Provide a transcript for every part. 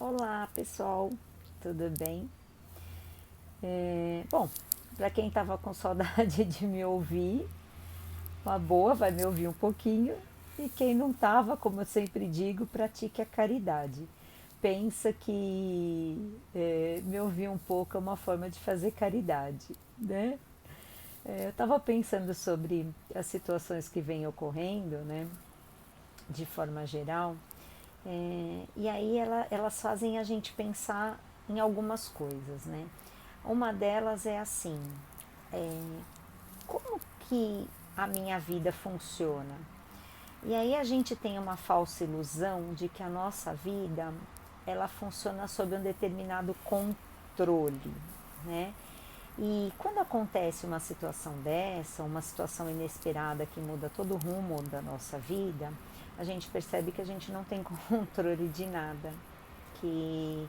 Olá pessoal, tudo bem? Bom, para quem estava com saudade de me ouvir, uma boa, vai me ouvir um pouquinho. E quem não estava, como eu sempre digo, pratique a caridade. Pensa que me ouvir um pouco é uma forma de fazer caridade, né? Eu estava pensando sobre as situações que vêm ocorrendo, né, de forma geral. E aí elas fazem a gente pensar em algumas coisas, né? Uma delas é assim, como que a minha vida funciona? E aí a gente tem uma falsa ilusão de que a nossa vida ela funciona sob um determinado controle, né? E quando acontece uma situação dessa, uma situação inesperada que muda todo o rumo da nossa vida, a gente percebe que a gente não tem controle de nada, que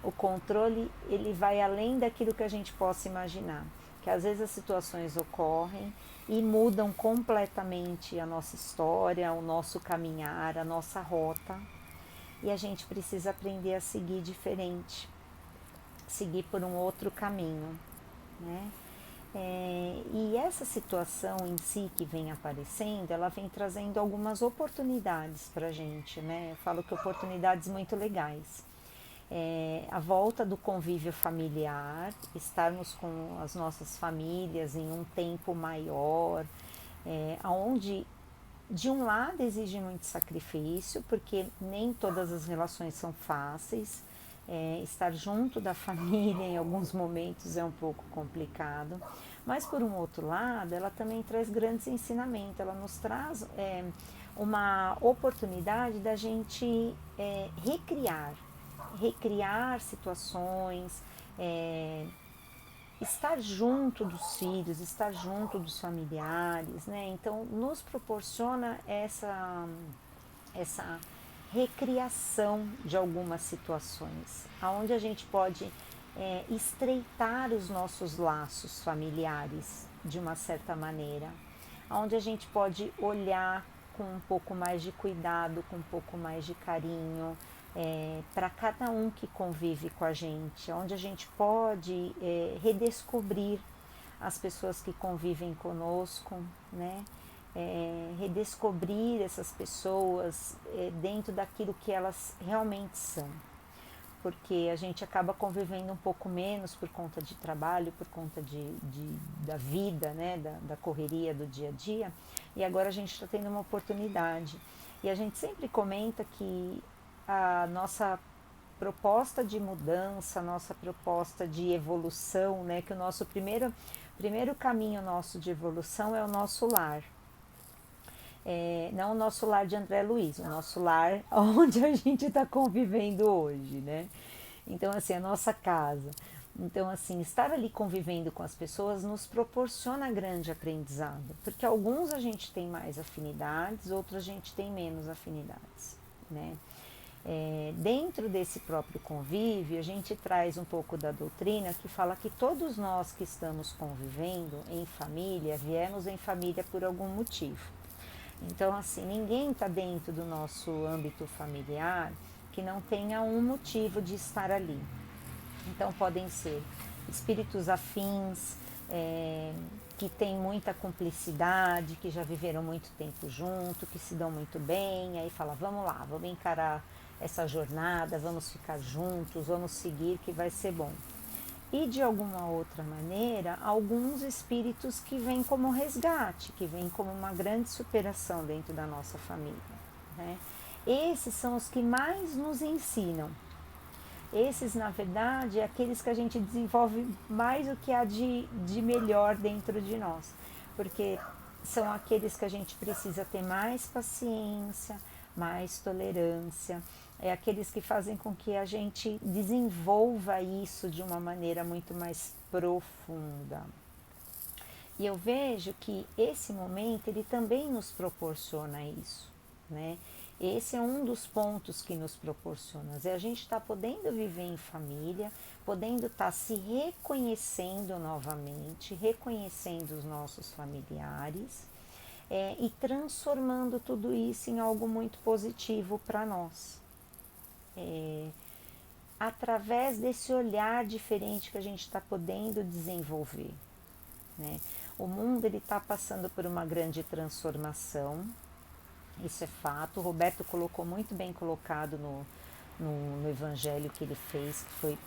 o controle ele vai além daquilo que a gente possa imaginar, que às vezes as situações ocorrem e mudam completamente a nossa história, o nosso caminhar, a nossa rota, e a gente precisa aprender a seguir diferente, seguir por um outro caminho, né? E essa situação em si que vem aparecendo, ela vem trazendo algumas oportunidades para a gente, né? Eu falo que oportunidades muito legais. A volta do convívio familiar, estarmos com as nossas famílias em um tempo maior, onde de um lado exige muito sacrifício, porque nem todas as relações são fáceis. Estar junto da família em alguns momentos é um pouco complicado, mas por um outro lado, ela também traz grandes ensinamentos. Ela nos traz uma oportunidade da gente recriar situações, estar junto dos filhos, estar junto dos familiares, né? Então nos proporciona essa recriação de algumas situações, aonde a gente pode estreitar os nossos laços familiares de uma certa maneira, onde a gente pode olhar com um pouco mais de cuidado, com um pouco mais de carinho, para cada um que convive com a gente, onde a gente pode redescobrir as pessoas que convivem conosco, né? Redescobrir essas pessoas dentro daquilo que elas realmente são, porque a gente acaba convivendo um pouco menos por conta de trabalho, por conta da vida, né, da correria do dia a dia, e agora a gente está tendo uma oportunidade. E a gente sempre comenta que a nossa proposta de mudança, a nossa proposta de evolução, né, que o nosso primeiro caminho nosso de evolução é o nosso lar. Não o nosso lar de André Luiz, o nosso lar onde a gente está convivendo hoje, né? Então, assim, a nossa casa. Então, assim, estar ali convivendo com as pessoas nos proporciona grande aprendizado, porque alguns a gente tem mais afinidades, outros a gente tem menos afinidades, né? Dentro desse próprio convívio, a gente traz um pouco da doutrina que fala que todos nós que estamos convivendo em família, viemos em família por algum motivo. Então, assim, ninguém está dentro do nosso âmbito familiar que não tenha um motivo de estar ali. Então, podem ser espíritos afins, que têm muita cumplicidade, que já viveram muito tempo junto, que se dão muito bem, aí fala, vamos lá, vamos encarar essa jornada, vamos ficar juntos, vamos seguir que vai ser bom. E de alguma outra maneira, alguns espíritos que vêm como resgate, que vêm como uma grande superação dentro da nossa família, né? Esses são os que mais nos ensinam. Esses, na verdade, é aqueles que a gente desenvolve mais o que há de melhor dentro de nós, porque são aqueles que a gente precisa ter mais paciência, mais tolerância, é aqueles que fazem com que a gente desenvolva isso de uma maneira muito mais profunda. E eu vejo que esse momento ele também nos proporciona isso, né? Esse é um dos pontos que nos proporciona. É a gente está podendo viver em família, podendo estar se reconhecendo novamente, reconhecendo os nossos familiares e transformando tudo isso em algo muito positivo para nós. através desse olhar diferente que a gente está podendo desenvolver, né? O mundo ele está passando por uma grande transformação, isso é fato. O Roberto colocou muito bem colocado no evangelho que ele fez, que foi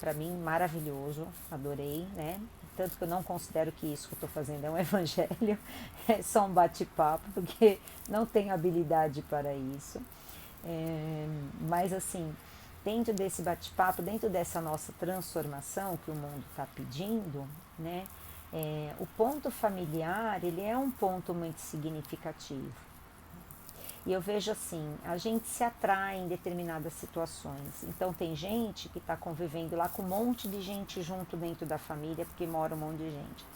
para mim maravilhoso, adorei, né? Tanto que eu não considero que isso que eu estou fazendo é um evangelho, é só um bate-papo, porque não tenho habilidade para isso. Mas assim, dentro desse bate-papo, dentro dessa nossa transformação que o mundo está pedindo, né? O ponto familiar, ele é um ponto muito significativo. E eu vejo assim, a gente se atrai em determinadas situações. Então tem gente que está convivendo lá com um monte de gente junto dentro da família, porque mora um monte de gente.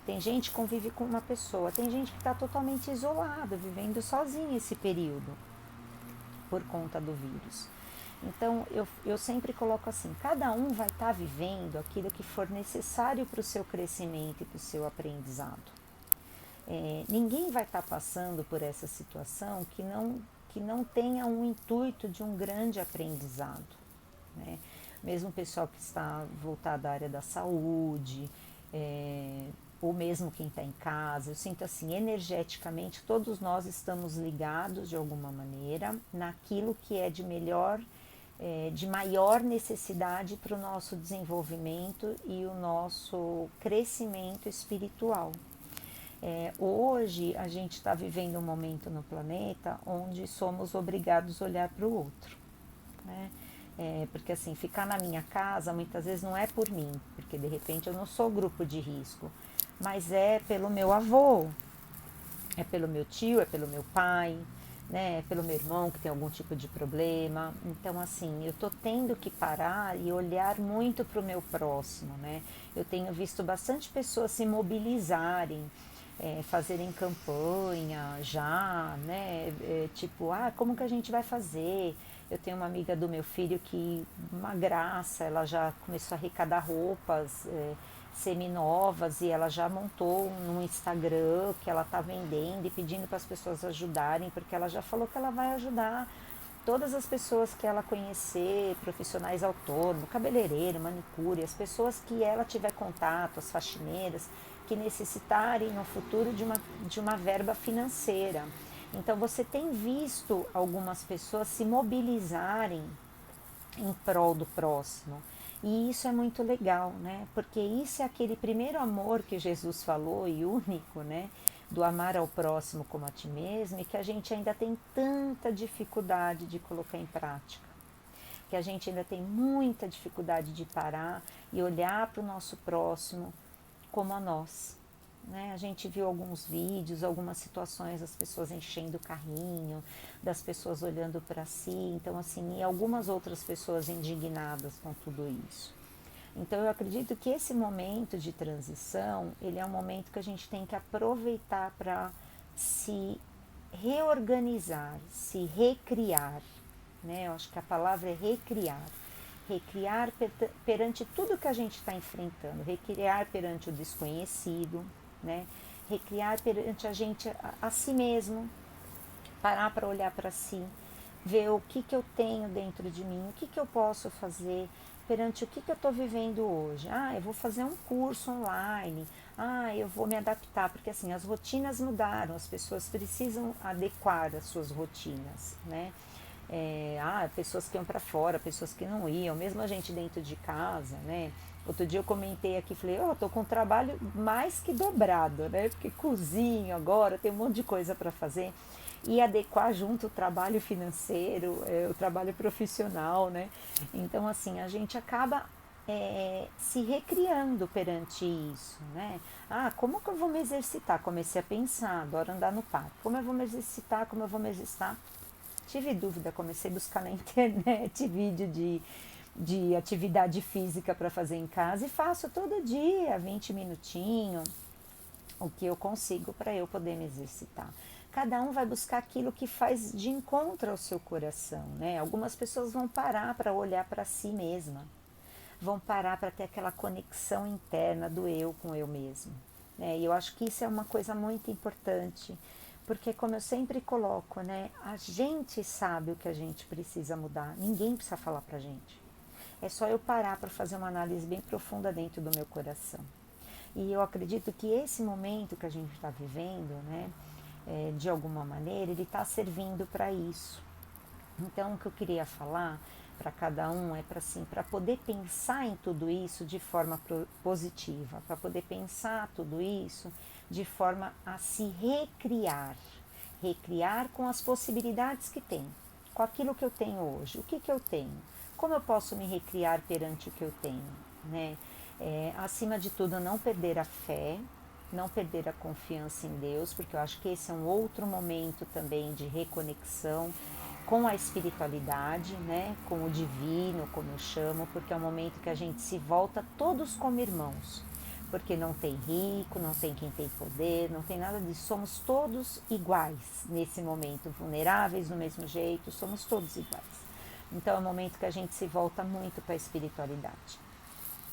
Tem gente que convive com uma pessoa, tem gente que está totalmente isolada, vivendo sozinha esse período, por conta do vírus. Então eu sempre coloco assim, cada um vai estar vivendo aquilo que for necessário para o seu crescimento e para o seu aprendizado. Ninguém vai estar passando por essa situação que não tenha um intuito de um grande aprendizado, né? Mesmo o pessoal que está voltado à área da saúde, ou mesmo quem está em casa, eu sinto assim, energeticamente, todos nós estamos ligados de alguma maneira naquilo que é de melhor, de maior necessidade para o nosso desenvolvimento e o nosso crescimento espiritual. Hoje a gente está vivendo um momento no planeta onde somos obrigados a olhar para o outro, né? Porque assim, ficar na minha casa muitas vezes não é por mim, porque de repente eu não sou grupo de risco, mas é pelo meu avô, é pelo meu tio, é pelo meu pai, né? É pelo meu irmão que tem algum tipo de problema. Então assim, eu tô tendo que parar e olhar muito para o meu próximo, né? Eu tenho visto bastante pessoas se mobilizarem, fazerem campanha já, né? Tipo, como que a gente vai fazer? Eu tenho uma amiga do meu filho que, uma graça, ela já começou a arrecadar roupas seminovas e ela já montou no Instagram que ela está vendendo e pedindo para as pessoas ajudarem, porque ela já falou que ela vai ajudar todas as pessoas que ela conhecer, profissionais autônomos, cabeleireiro, manicure, as pessoas que ela tiver contato, as faxineiras, que necessitarem no futuro de uma verba financeira. Então você tem visto algumas pessoas se mobilizarem em prol do próximo. E isso é muito legal, né? Porque isso é aquele primeiro amor que Jesus falou e único, né? Do amar ao próximo como a ti mesmo, e que a gente ainda tem tanta dificuldade de colocar em prática. Que a gente ainda tem muita dificuldade de parar e olhar para o nosso próximo como a nós, né? A gente viu alguns vídeos, algumas situações das pessoas enchendo o carrinho, das pessoas olhando para si, então assim, e algumas outras pessoas indignadas com tudo isso. Então eu acredito que esse momento de transição, ele é um momento que a gente tem que aproveitar para se reorganizar, se recriar, né? Eu acho que a palavra é recriar. Recriar perante tudo que a gente está enfrentando, recriar perante o desconhecido, né? Recriar perante a gente, a si mesmo, parar para olhar para si, ver o que eu tenho dentro de mim, o que eu posso fazer perante o que eu estou vivendo hoje. Eu vou fazer um curso online, eu vou me adaptar, porque assim, as rotinas mudaram, as pessoas precisam adequar as suas rotinas, né? Pessoas que iam para fora, pessoas que não iam, mesmo a gente dentro de casa, né? Outro dia eu comentei aqui, falei, tô com um trabalho mais que dobrado, né? Porque cozinho agora, tem um monte de coisa para fazer. E adequar junto o trabalho financeiro, o trabalho profissional, né? Então, assim, a gente acaba se recriando perante isso, né? Como que eu vou me exercitar? Comecei a pensar, adoro andar no parque. Como eu vou me exercitar? Como eu vou me exercitar? Tive dúvida, comecei a buscar na internet vídeo de atividade física para fazer em casa e faço todo dia, 20 minutinhos, o que eu consigo para eu poder me exercitar. Cada um vai buscar aquilo que faz de encontro ao seu coração, né? Algumas pessoas vão parar para olhar para si mesma, vão parar para ter aquela conexão interna do eu com eu mesmo, né? E eu acho que isso é uma coisa muito importante, porque como eu sempre coloco, né? A gente sabe o que a gente precisa mudar, ninguém precisa falar pra gente. É só eu parar para fazer uma análise bem profunda dentro do meu coração. E eu acredito que esse momento que a gente está vivendo, né, de alguma maneira, ele está servindo para isso. Então, o que eu queria falar para cada um é para assim, para poder pensar em tudo isso de forma positiva, para poder pensar tudo isso de forma a se recriar com as possibilidades que tem, com aquilo que eu tenho hoje. O que eu tenho? Como eu posso me recriar perante o que eu tenho, né? Acima de tudo, não perder a fé, não perder a confiança em Deus, porque eu acho que esse é um outro momento também de reconexão com a espiritualidade, né, com o divino, como eu chamo, porque é um momento que a gente se volta todos como irmãos, porque não tem rico, não tem quem tem poder, não tem nada disso, somos todos iguais nesse momento, vulneráveis do mesmo jeito, somos todos iguais. Então é um momento que a gente se volta muito para a espiritualidade.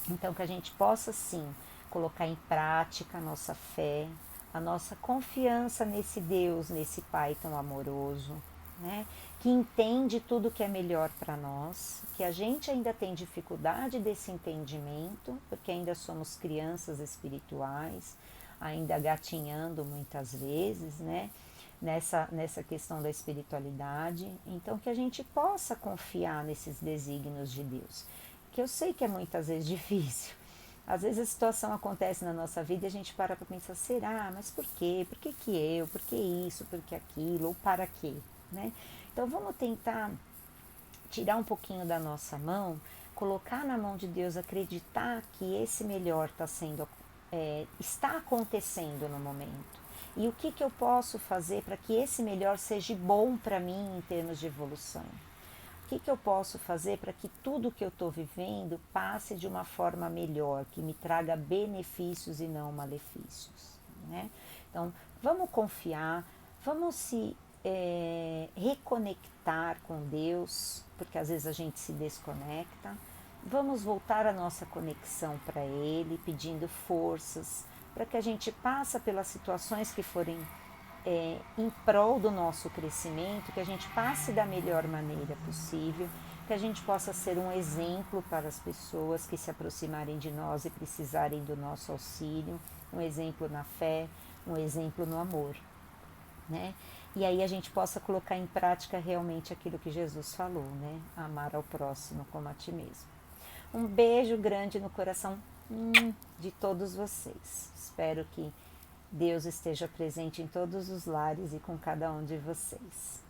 Então que a gente possa sim colocar em prática a nossa fé, a nossa confiança nesse Deus, nesse Pai tão amoroso, né? Que entende tudo que é melhor para nós, que a gente ainda tem dificuldade desse entendimento, porque ainda somos crianças espirituais, ainda gatinhando muitas vezes, né? Nessa questão da espiritualidade. Então que a gente possa confiar nesses desígnios de Deus, que eu sei que é muitas vezes difícil. Às vezes a situação acontece na nossa vida e a gente para pensar, será? Mas por quê? Por que que eu? Por que isso? Por que aquilo? Ou para quê? Né? Então vamos tentar tirar um pouquinho da nossa mão, colocar na mão de Deus, acreditar que esse melhor está acontecendo no momento. E o que eu posso fazer para que esse melhor seja bom para mim em termos de evolução? O que eu posso fazer para que tudo que eu estou vivendo passe de uma forma melhor, que me traga benefícios e não malefícios, né? Então, vamos confiar, vamos se reconectar com Deus, porque às vezes a gente se desconecta. Vamos voltar a nossa conexão para Ele, pedindo forças, para que a gente passe pelas situações que forem em prol do nosso crescimento, que a gente passe da melhor maneira possível, que a gente possa ser um exemplo para as pessoas que se aproximarem de nós e precisarem do nosso auxílio, um exemplo na fé, um exemplo no amor, né? E aí a gente possa colocar em prática realmente aquilo que Jesus falou, né? Amar ao próximo como a ti mesmo. Um beijo grande no coração de todos vocês. Espero que Deus esteja presente em todos os lares e com cada um de vocês.